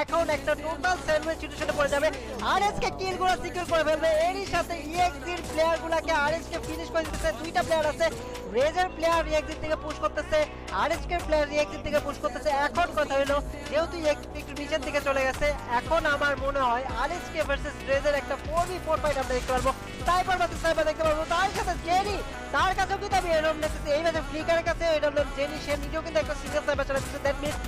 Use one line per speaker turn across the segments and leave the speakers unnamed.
এখন একটা total sandwich সিচুয়েশনে পড়ে যাবে। আরএসকে কিলগুলো সিকিউর করে ফেলবে, এরই সাথে ইএক্সির প্লেয়ারগুলোকে আরএসকে ফিনিশ করে দিতেছে। দুইটা প্লেয়ার আছে, রেজের প্লেয়ার ইএক্সি থেকে পুশ করতেছে, আরএসকে প্লেয়ার ইএক্সি থেকে পুশ করতেছে। এখন কথা হলো যেহেতু ইএক্সি একটু নিচের দিকে চলে গেছে, এখন আমার মনে হয় আরএসকে ভার্সেস রেজের একটা 4v4 ফাইট আমরা দেখতে পারবো। স্নাইপার ভার্সেস স্নাইপার দেখতে পারবো। তার সাথে জেনি, তার কাছেও কিন্তু আমি এরকম দেখতেছি এই ম্যাচে ফ্লিকারের কাছে এরকম জেনি, সে নিজেও কিন্তু একটা সিঙ্গেল স্নাইপার চালাচ্ছে। দ্যাট মিন্স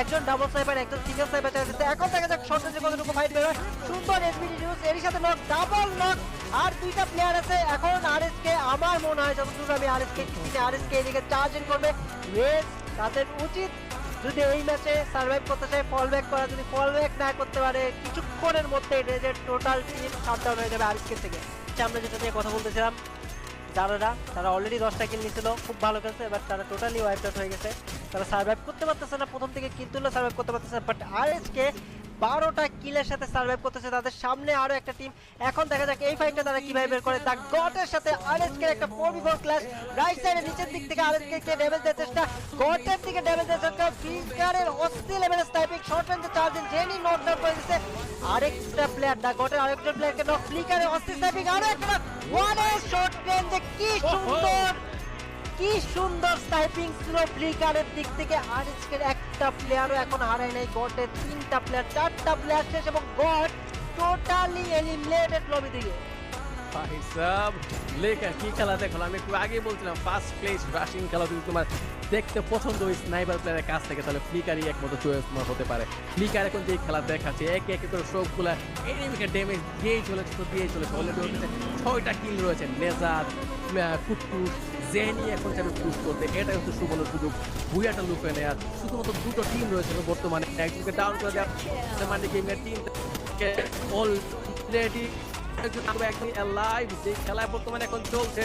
একজন ডাবল স্নাইপার একজন সিঙ্গেল স্নাইপার চালাচ্ছে। এখন দেখা যাক শর্ট রেঞ্জে কতটুকু ফাইট বের হয়। সুন্দর এসবিডি নিউজ, এরই সাথে নক, ডাবল নক, আর দুইটা প্লেয়ার আছে। এখন আরএসকে আমার মনে হয় যতদূর আমি আরএসকে এদিকে চার্জিং করবে। রেজ তাদের উচিত যদি এই ম্যাচে সার্ভাইভ করতে চায় ফল ব্যাক করা, যদি ফল ব্যাক না করতে পারে কিছুক্ষণের মধ্যে রেজের টোটাল টিম শাটডাউন হয়ে যাবে আরএসকে থেকে। আমরা যেটা নিয়ে কথা বলতেছিলাম, তারা অলরেডি 10টা কিল নিয়েছিল, খুব ভালো খেলছে, এবার তারা টোটালি ওয়াইপ আউট হয়ে গেছে। তারা সার্ভাইভ করতে পারতেছে না, প্রথম থেকে কিল তুললে সার্ভাইভ করতে পারতেছে না, বাট আরএসকে 12টা কিলের সাথে সার্ভাইভ করতেছে। তাদের সামনে আরো একটা টিম। এখন দেখা যাক এই ফাইটটা তারা কিভাবে বের করে। দ্য গটের সাথে আরএসকে একটা 4v4 ক্লাশ। রাইট সাইডে নিচের দিক থেকে আরএসকে কে ড্যামেজ দেওয়ার চেষ্টা, গটের দিকে ড্যামেজ দেওয়ার চেষ্টা, ফিগারের অস্থির লেভেলের স্নাইপিং, শর্ট রেঞ্জে চার্জিং, জেনি নকডাউন করে দিচ্ছে আরেকটা প্লেয়ার। দ্য গটের আরেকজন প্লেয়ারকে নক, ফ্লিকারের অস্থির স্নাইপিং, আরো একটা ওয়ানে শর্ট রেঞ্জে। কি সুন্দর স্নাইপিং ছিল ফ্লিকারের দিক থেকে। আরএসকের একটা প্লেয়ারও এখন হারায় নাই, গটের 3টা প্লেয়ার, 4টা প্লেয়ার শেষ এবং গট টোটালি এলিমিনেটেড লবি থেকে।
ভাই সাব লেকার কি খেলা দেখলাম, আমি একটু আগে বলছিলাম ফার্স্ট প্লেস রাশিং খেলা যদি তোমার দেখতে পছন্দ ওই স্নাইপার প্লেয়ারের কাছ থেকে, তাহলে ফ্লিকারই একমাত্র চয়েস তোমার হতে পারে। ফ্লিকার এখন যে খেলা দেখাচ্ছে একে একে করে সবগুলা এনিমিকে ড্যামেজ দিয়েই চলেছে অলরেডি 6টা কিল রয়েছে। নেজার, কুটকুস, জেনি এখন যাবে পুশ করতে, এটা হচ্ছে সুবর্ণ সুযোগ বুয়াটা লুপে নেয়ার। শুধুমাত্র দুটো টিম রয়েছে বর্তমানে, একজনকে ডাউন করে দেওয়া মানে গেমের টিম অলরেডি যে খেলায় বর্তমানে এখন চলছে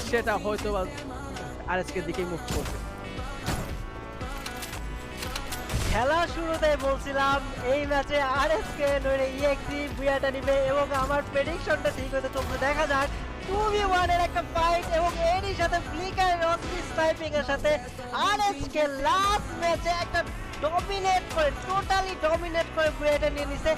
সেটা হয়তো আরএসকে দিকেই মুভ করছে।
খেলা শুরুতে বলছিলাম এই ম্যাচে আরএসকে নইলে ইএক্সি বুয়াটা নিবে এবং আমার প্রেডিকশনটা ঠিক হতে চলছে। দেখা যাক 2v1 এর একটা ফাইট এবং এরই সাথে ফ্লিকারের অস্থির স্নাইপিং এর সাথে আরএসকে লাস্ট ম্যাচে একটা টোটালি ডমিনেট করে বুয়াটা নিয়ে নিছে।